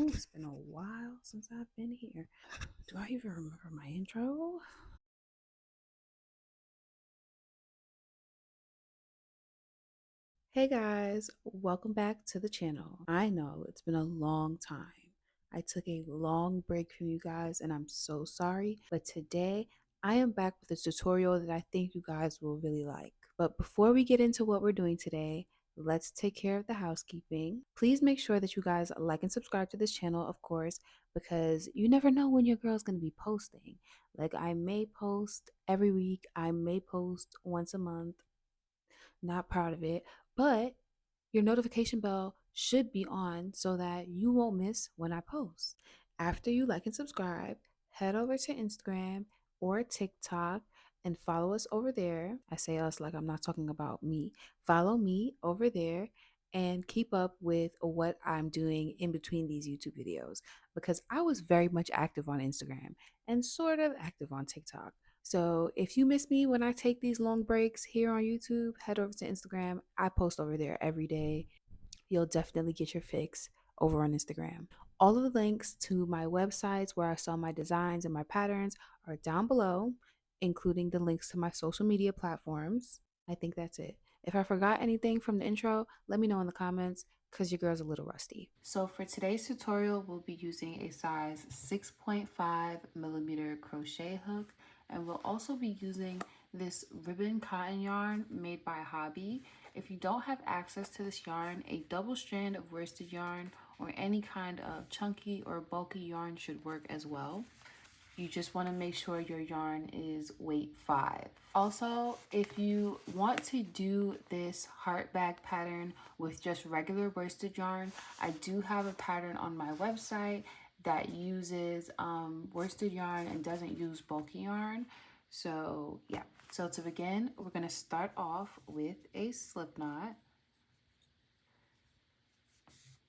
Ooh, it's been a while since I've been here. Do I even remember my intro? Hey guys, welcome back to the channel. I know it's been a long time. I took a long break from you guys and I'm so sorry, but today I am back with a tutorial that I think you guys will really like. But before we get into what we're doing today, let's take care of the housekeeping. Please make sure that you guys like and subscribe to this channel, of course, because you never know when your girl's going to be posting. Like I may post every week, I may post once a month. Not proud of it, but your notification bell should be on so that you won't miss when I post. After you like and subscribe, head over to Instagram or TikTok and follow us over there. I say us like I'm not talking about me. Follow me over there and keep up with what I'm doing in between these YouTube videos because I was very much active on Instagram and sort of active on TikTok. So if you miss me when I take these long breaks here on YouTube, head over to Instagram. I post over there every day. You'll definitely get your fix over on Instagram. All of the links to my websites where I sell my designs and my patterns are down below, including the links to my social media platforms. I think that's it. If I forgot anything from the intro, let me know in the comments because your girl's a little rusty. So for today's tutorial, we'll be using a size 6.5 millimeter crochet hook, and we'll also be using this ribbon cotton yarn made by Hobby. If you don't have access to this yarn, a double strand of worsted yarn or any kind of chunky or bulky yarn should work as well. You just want to make sure your yarn is weight 5. Also, if you want to do this heart bag pattern with just regular worsted yarn, I do have a pattern on my website that uses worsted yarn and doesn't use bulky yarn. So yeah, so to begin, we're going to start off with a slip knot.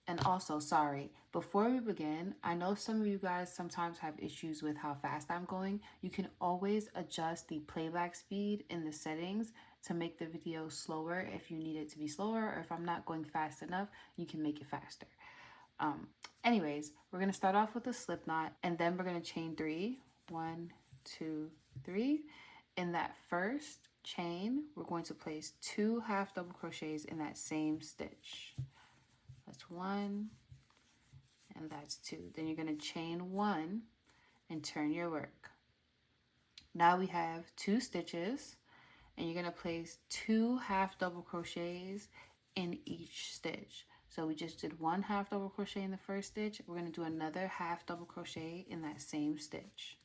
And also, sorry, before we begin, I know some of you guys sometimes have issues with how fast I'm going. You can always adjust the playback speed in the settings to make the video slower if you need it to be slower, or if I'm not going fast enough, you can make it faster. Anyways, we're going to start off with a slip knot, and then we're going to chain 3. 1, 2, 3. In that first chain, we're going to place 2 half double crochets in that same stitch. That's 1 and that's 2. Then you're going to chain 1 and turn your work. Now we have 2 stitches, and you're going to place 2 half double crochets in each stitch. So we just did 1 half double crochet in the first stitch. We're going to do another half double crochet in that same stitch.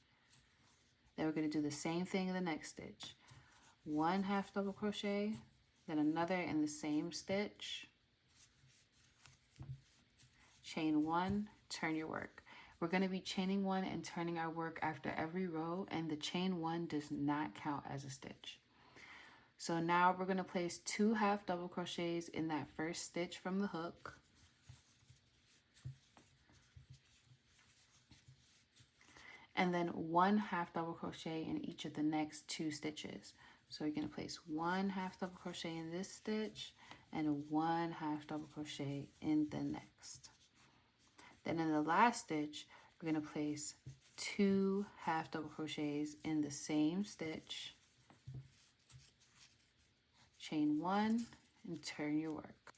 Then we're going to do the same thing in the next stitch. 1 half double crochet, then another in the same stitch. Chain 1, turn your work. We're going to be chaining 1 and turning our work after every row, and the chain 1 does not count as a stitch. So now we're going to place 2 half double crochets in that first stitch from the hook. And then 1 half double crochet in each of the next 2 stitches. So you're going to place 1 half double crochet in this stitch and 1 half double crochet in the next. Then in the last stitch, we're going to place 2 half double crochets in the same stitch, chain 1 and turn your work.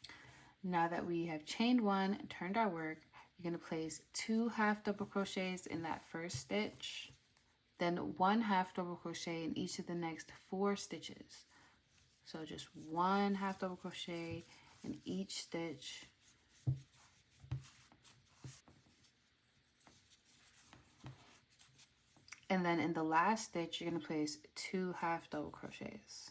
Now that we have chained 1 and turned our work, you're going to place 2 half double crochets in that first stitch, then 1 half double crochet in each of the next 4 stitches. So just 1 half double crochet in each stitch. And then in the last stitch, you're going to place 2 half double crochets.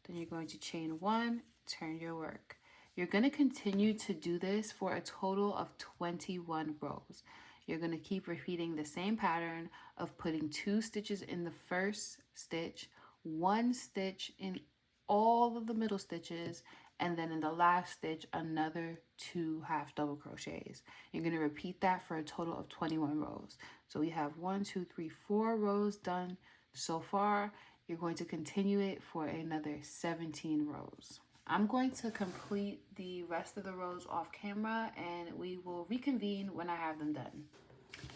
Then you're going to chain 1, turn your work. You're going to continue to do this for a total of 21 rows. You're going to keep repeating the same pattern of putting 2 stitches in the first stitch, 1 stitch in all of the middle stitches, and then in the last stitch, another 2 half double crochets. You're going to repeat that for a total of 21 rows. So we have 1, 2, 3, 4 rows done so far. You're going to continue it for another 17 rows. I'm going to complete the rest of the rows off camera and we will reconvene when I have them done.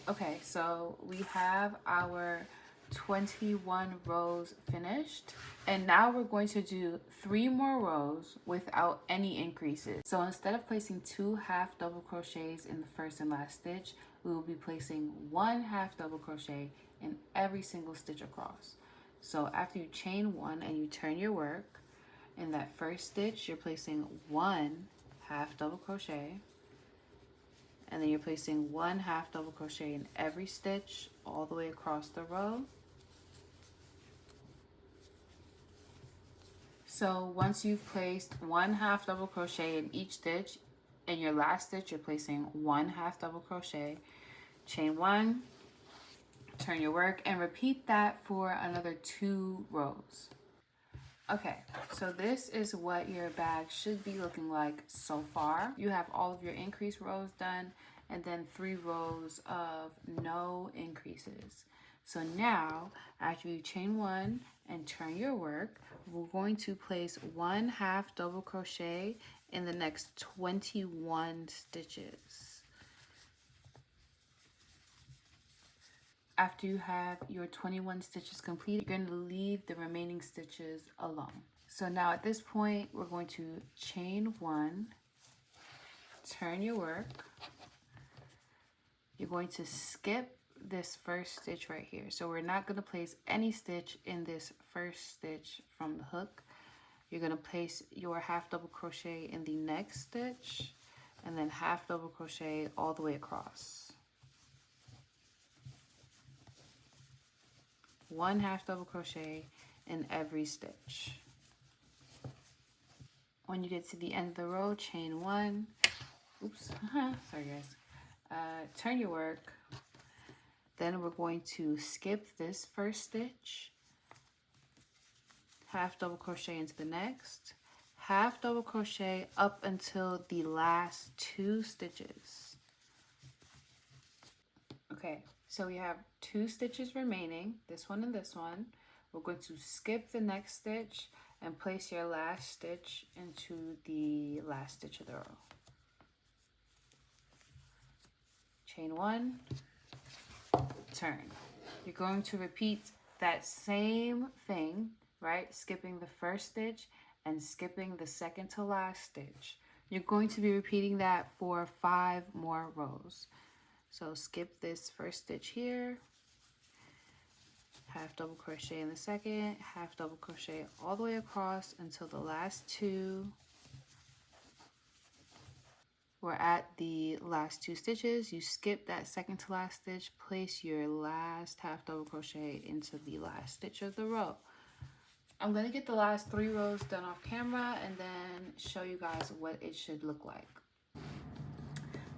Okay, so we have our 21 rows finished. And now we're going to do 3 more rows without any increases. So instead of placing 2 half double crochets in the first and last stitch, we will be placing 1 half double crochet in every single stitch across. So after you chain 1 and you turn your work, in that first stitch, you're placing 1 half double crochet, and then you're placing 1 half double crochet in every stitch all the way across the row. So once you've placed 1 half double crochet in each stitch, in your last stitch, you're placing 1 half double crochet, chain 1, turn your work, and repeat that for another 2 rows. Okay, so this is what your bag should be looking like so far. You have all of your increase rows done and then 3 rows of no increases. So now, after you chain 1 and turn your work, we're going to place 1 half double crochet in the next 21 stitches. After you have your 21 stitches complete, you're going to leave the remaining stitches alone. So now at this point, we're going to chain 1, turn your work. You're going to skip this first stitch right here. So we're not going to place any stitch in this first stitch from the hook. You're going to place your half double crochet in the next stitch and then half double crochet all the way across. 1 half double crochet in every stitch. When you get to the end of the row, chain 1. Oops, sorry guys. Turn your work. Then we're going to skip this first stitch, half double crochet into the next, half double crochet up until the last 2 stitches. Okay, so we have 2 stitches remaining, this one and this one. We're going to skip the next stitch and place your last stitch into the last stitch of the row. Chain 1, turn. You're going to repeat that same thing, right? Skipping the first stitch and skipping the second to last stitch. You're going to be repeating that for 5 more rows. So skip this first stitch here, half double crochet in the second, half double crochet all the way across until the last 2. We're at the last 2 stitches. You skip that second to last stitch, place your last half double crochet into the last stitch of the row. I'm going to get the last 3 rows done off camera and then show you guys what it should look like.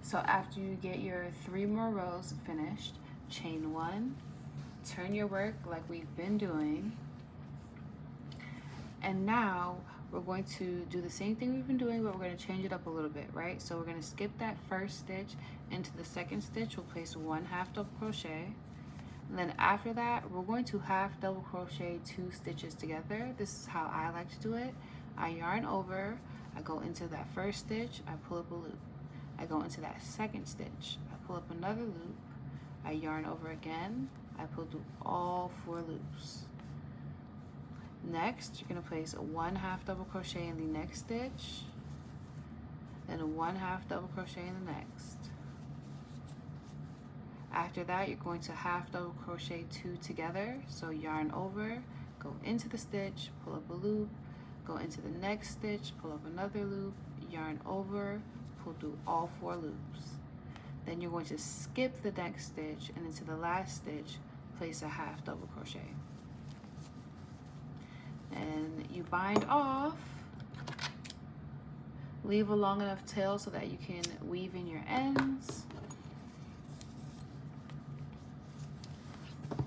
So after you get your 3 more rows finished, chain 1, turn your work like we've been doing, and now we're going to do the same thing we've been doing, but we're going to change it up a little bit, right? So we're going to skip that first stitch into the second stitch. We'll place 1 half double crochet, and then after that we're going to half double crochet 2 stitches together. This is how I like to do it. I yarn over, I go into that first stitch, I pull up a loop. I go into that second stitch, I pull up another loop, I yarn over again, I pull through all 4 loops. Next, you're going to place 1 half double crochet in the next stitch, then 1 half double crochet in the next. After that, you're going to half double crochet 2 together, so yarn over, go into the stitch, pull up a loop, go into the next stitch, pull up another loop, yarn over, pull through all 4 loops. Then you're going to skip the next stitch and into the last stitch, place a half double crochet. And you bind off, leave a long enough tail so that you can weave in your ends.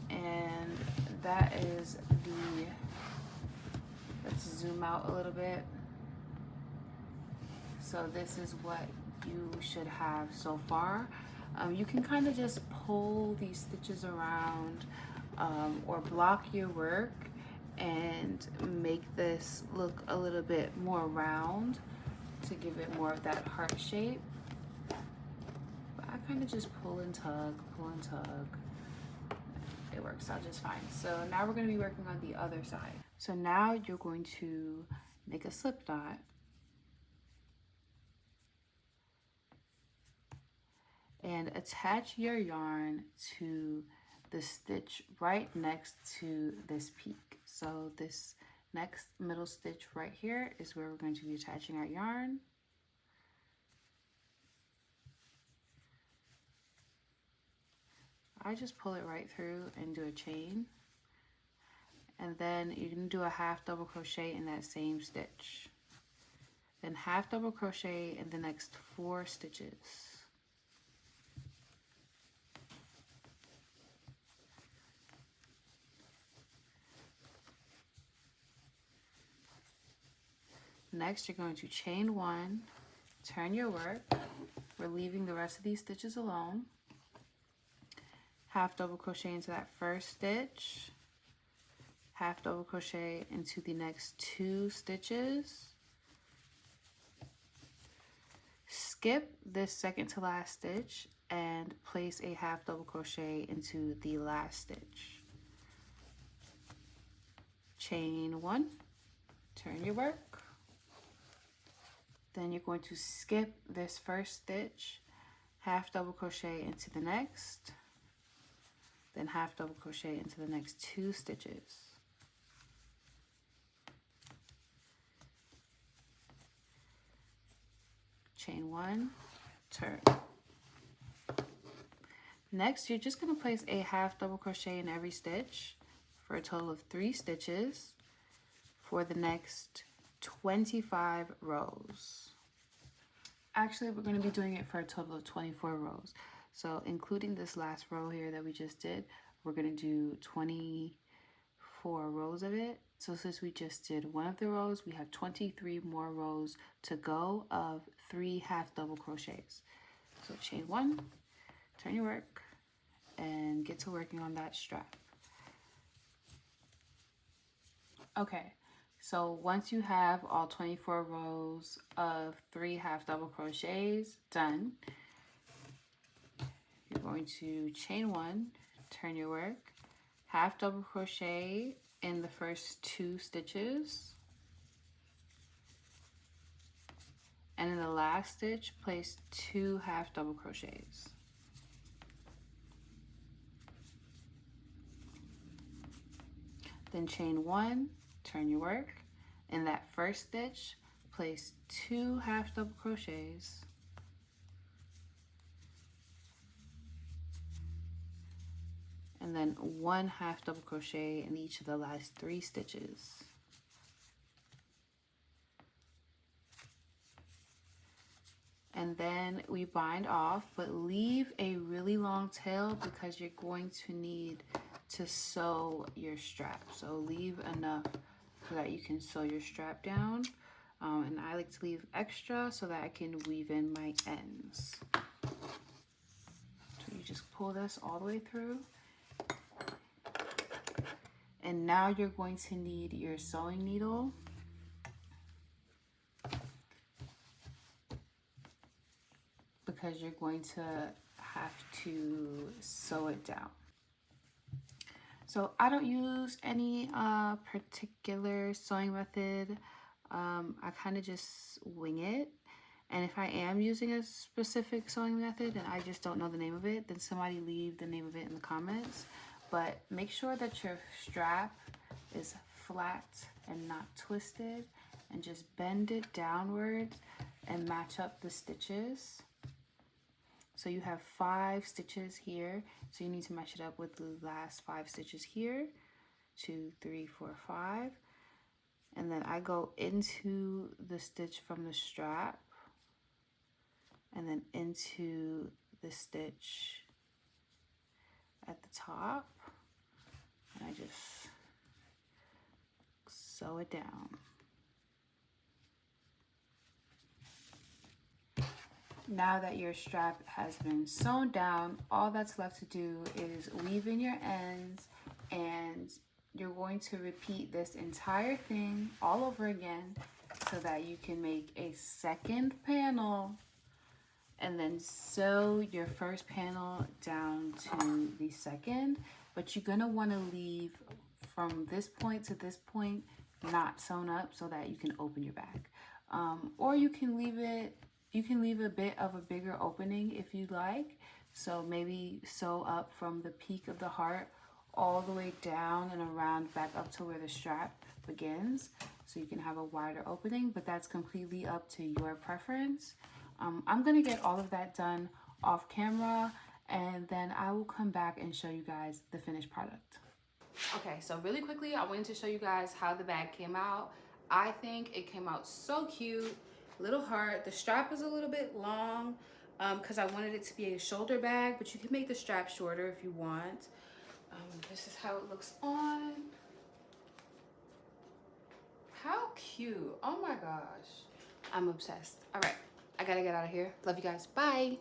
And that is the, let's zoom out a little bit. So this is what you should have so far. You can kind of just pull these stitches around or block your work and make this look a little bit more round to give it more of that heart shape. But I kind of just pull and tug, pull and tug. It works out just fine. So now we're going to be working on the other side. So now you're going to make a slip knot. And attach your yarn to the stitch right next to this peak. So this next middle stitch right here is where we're going to be attaching our yarn. I just pull it right through and do a chain. And then you're going to do a half double crochet in that same stitch. Then half double crochet in the next 4 stitches. Next, you're going to chain 1, turn your work. We're leaving the rest of these stitches alone. Half double crochet into that first stitch, half double crochet into the next 2 stitches. Skip this second to last stitch and place a half double crochet into the last stitch. Chain 1, turn your work. Then you're going to skip this first stitch, half double crochet into the next, then half double crochet into the next 2 stitches. Chain 1, turn. Next, you're just going to place a half double crochet in every stitch for a total of 3 stitches for the next 25 rows. Actually, we're going to be doing it for a total of 24 rows. So including this last row here that we just did, we're going to do 24 rows of it. So since we just did one of the rows, we have 23 more rows to go of 3 half double crochets. So chain 1, turn your work, and get to working on that strap. Okay, so once you have all 24 rows of 3 half double crochets done, you're going to chain 1, turn your work, half double crochet in the first 2 stitches, and in the last stitch place 2 half double crochets. Then chain 1, turn your work. In that first stitch, place 2 half double crochets, and then 1 half double crochet in each of the last 3 stitches. And then we bind off, but leave a really long tail because you're going to need to sew your strap. So leave enough so that you can sew your strap down. And I like to leave extra so that I can weave in my ends. So you just pull this all the way through. And now you're going to need your sewing needle. Because you're going to have to sew it down. So I don't use any particular sewing method. I kind of just wing it. And if I am using a specific sewing method and I just don't know the name of it, then somebody leave the name of it in the comments. But make sure that your strap is flat and not twisted, and just bend it downwards and match up the stitches. So you have 5 stitches here, so you need to match it up with the last 5 stitches here. 2, 3, 4, 5. And then I go into the stitch from the strap and then into the stitch at the top, and I just sew it down. Now that your strap has been sewn down, all that's left to do is weave in your ends and you're going to repeat this entire thing all over again so that you can make a second panel and then sew your first panel down to the second. But you're gonna wanna leave from this point to this point not sewn up so that you can open your bag. Or you can leave a bit of a bigger opening if you'd like. So maybe sew up from the peak of the heart all the way down and around back up to where the strap begins. So you can have a wider opening, but that's completely up to your preference. I'm gonna get all of that done off camera and then I will come back and show you guys the finished product. Okay, so really quickly, I wanted to show you guys how the bag came out. I think it came out so cute. Little heart. The strap is a little bit long because I wanted it to be a shoulder bag, but you can make the strap shorter if you want. This is how it looks on. How cute. Oh my gosh. I'm obsessed. All right, I gotta get out of here. Love you guys. Bye.